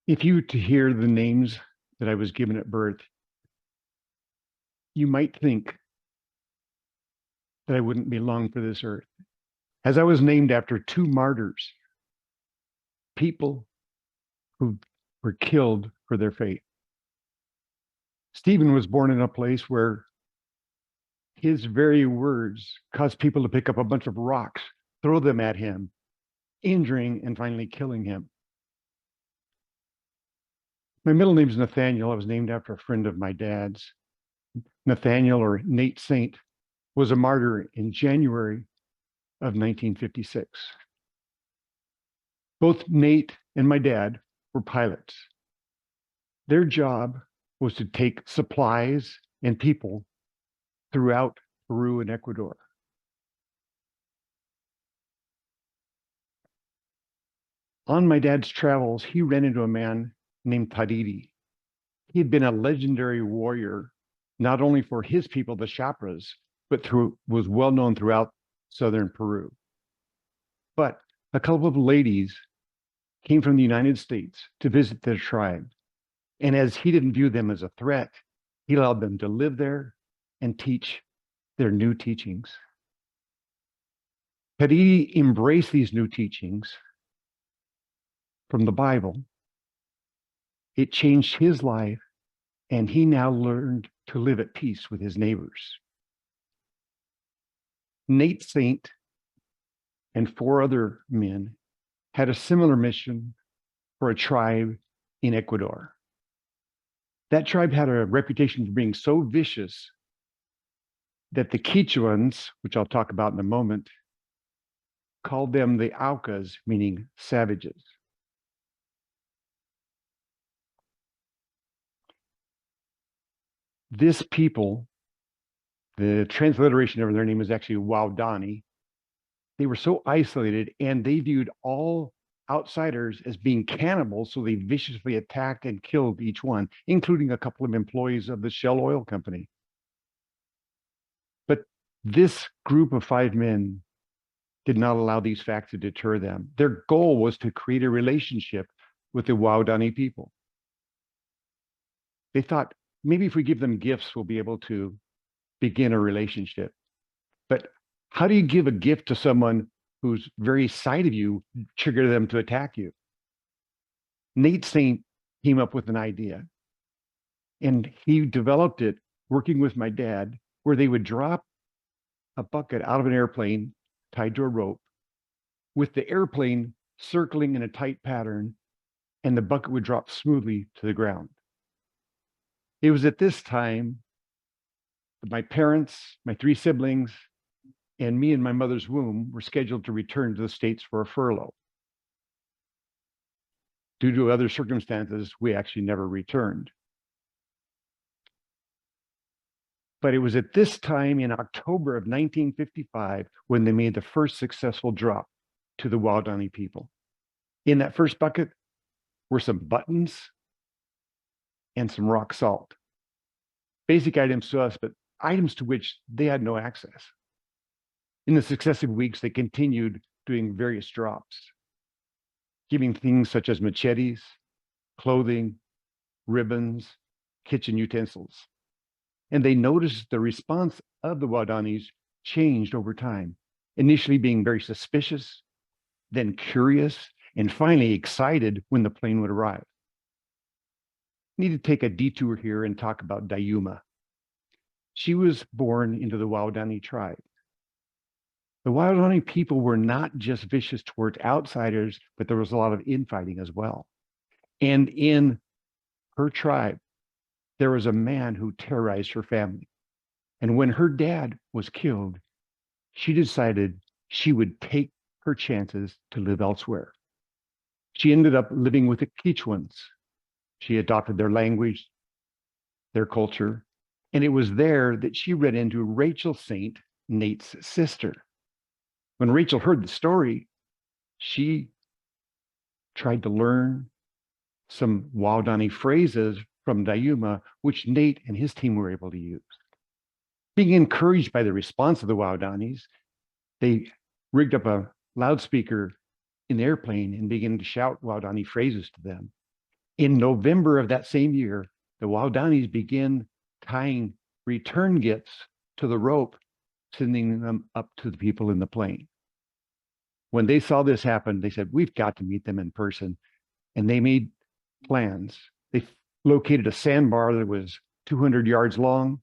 If you were to hear the names that I was given at birth, you might think that I wouldn't be long for this earth, as I was named after two martyrs, people who were killed for their faith. Stephen was born in a place where his very words caused people to pick up a bunch of rocks, throw them at him, injuring and finally killing him. My middle name is Nathaniel. I was named after a friend of my dad's. Nathaniel, or Nate Saint, was a martyr in January of 1956. Both Nate and my dad were pilots. Their job was to take supplies and people throughout Peru and Ecuador. On my dad's travels, he ran into a man named Tariri. He had been a legendary warrior, not only for his people, the Chapras, but was well known throughout southern Peru. But a couple of ladies came from the United States to visit their tribe. And as he didn't view them as a threat, he allowed them to live there and teach their new teachings. Tariri embraced these new teachings from the Bible. It changed his life, and he now learned to live at peace with his neighbors. Nate Saint and four other men had a similar mission for a tribe in Ecuador. That tribe had a reputation for being so vicious that the Quichuans, which I'll talk about in a moment, called them the Aucas, meaning savages. This people, the transliteration of their name is actually Waodani. They were so isolated and they viewed all outsiders as being cannibals, so they viciously attacked and killed each one, including a couple of employees of the Shell Oil Company. But this group of 5 men did not allow these facts to deter them. Their goal was to create a relationship with the Waodani people. They thought, maybe if we give them gifts, we'll be able to begin a relationship. But how do you give a gift to someone whose very sight of you triggered them to attack you? Nate Saint came up with an idea, and he developed it working with my dad, where they would drop a bucket out of an airplane tied to a rope, with the airplane circling in a tight pattern, and the bucket would drop smoothly to the ground. It was at this time that my parents, my 3 siblings, and me in my mother's womb were scheduled to return to the States for a furlough. Due to other circumstances, we actually never returned. But it was at this time in October of 1955 when they made the first successful drop to the Waodani people. In that first bucket were some buttons and some rock salt. Basic items to us, but items to which they had no access. In the successive weeks, they continued doing various drops, giving things such as machetes, clothing, ribbons, kitchen utensils. And they noticed the response of the Waodanis changed over time, initially being very suspicious, then curious, and finally excited when the plane would arrive. Need to take a detour here and talk about Dayuma. She was born into the Waodani tribe. The Waodani people were not just vicious towards outsiders, but there was a lot of infighting as well. And in her tribe, there was a man who terrorized her family. And when her dad was killed, she decided she would take her chances to live elsewhere. She ended up living with the Quichuans. She adopted their language, their culture, and it was there that she ran into Rachel Saint, Nate's sister. When Rachel heard the story, she tried to learn some Waodani phrases from Dayuma, which Nate and his team were able to use. Being encouraged by the response of the Waodanis, they rigged up a loudspeaker in the airplane and began to shout Waodani phrases to them. In November of that same year, the Waodani began tying return gifts to the rope, sending them up to the people in the plane. When they saw this happen, they said, we've got to meet them in person. And they made plans. They located a sandbar that was 200 yards long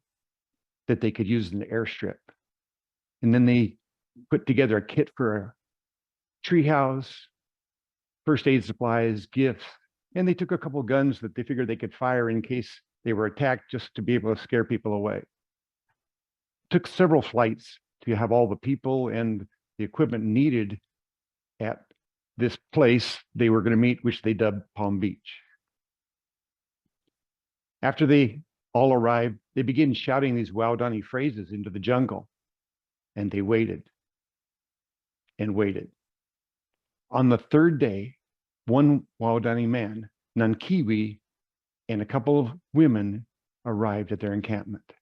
that they could use as an airstrip. And then they put together a kit for a treehouse, first aid supplies, gifts, and they took a couple guns that they figured they could fire in case they were attacked, just to be able to scare people away. It took several flights to have all the people and the equipment needed at this place they were going to meet, which they dubbed Palm Beach. After they all arrived, they began shouting these Waodani phrases into the jungle, and they waited and waited. On the third day, one Waodani man, Nankiwi, and a couple of women arrived at their encampment.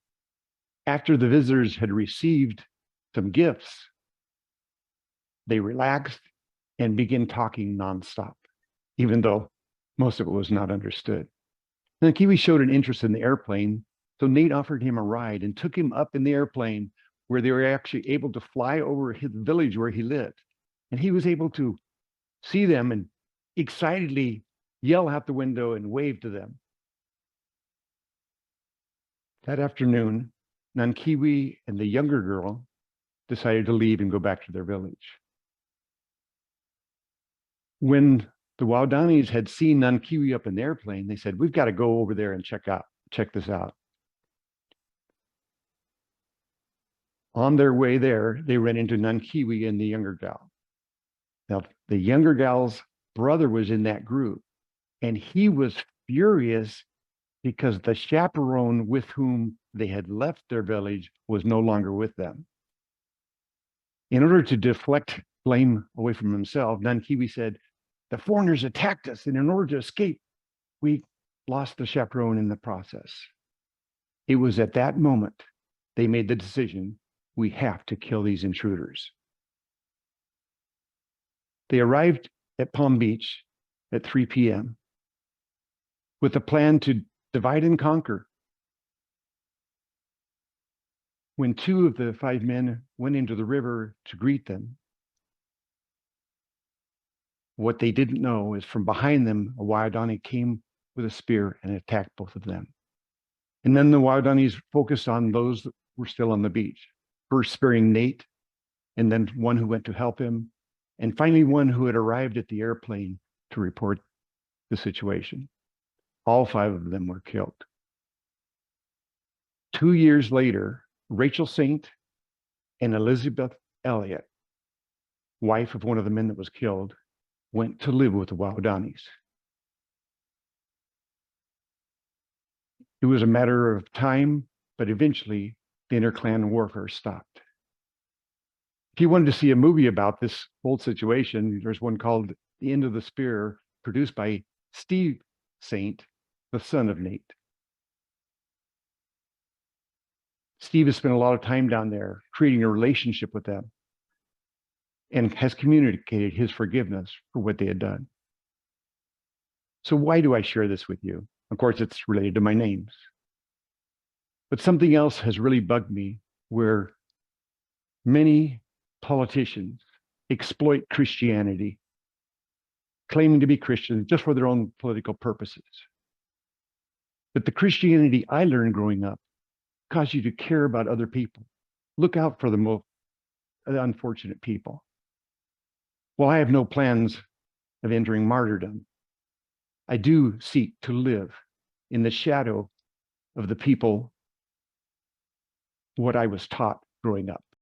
After the visitors had received some gifts, they relaxed and began talking nonstop, even though most of it was not understood. Nankiwi showed an interest in the airplane, so Nate offered him a ride and took him up in the airplane, where they were actually able to fly over his village where he lived. And he was able to see them and excitedly yell out the window and wave to them. That afternoon, Nankiwi and the younger girl decided to leave and go back to their village. When the Waodanis had seen Nankiwi up in the airplane, they said, we've got to go over there and check this out. On their way there, they ran into Nankiwi and the younger gal. Now, the younger gal's brother was in that group, and he was furious because the chaperone with whom they had left their village was no longer with them. In order to deflect blame away from himself, Nankiwi said, the foreigners attacked us, and in order to escape, we lost the chaperone in the process. It was at that moment they made the decision, we have to kill these intruders. They arrived at Palm Beach at 3 p.m. with a plan to divide and conquer. When two of the 5 men went into the river to greet them, what they didn't know is from behind them, a Waodani came with a spear and attacked both of them. And then the Waodanis focused on those that were still on the beach, first spearing Nate, and then one who went to help him, and finally one who had arrived at the airplane to report the situation. All 5 of them were killed. 2 years later, Rachel Saint and Elizabeth Elliott, wife of one of the men that was killed, went to live with the Waodanis. It was a matter of time, but eventually the interclan warfare stopped. If you wanted to see a movie about this whole situation, there's one called The End of the Spear, produced by Steve Saint, the son of Nate. Steve has spent a lot of time down there creating a relationship with them and has communicated his forgiveness for what they had done. So why do I share this with you? Of course, it's related to my names. But something else has really bugged me, where many politicians exploit Christianity, claiming to be Christians just for their own political purposes. But the Christianity I learned growing up caused you to care about other people. Look out for the most unfortunate people. While I have no plans of entering martyrdom, I do seek to live in the shadow of the people what I was taught growing up.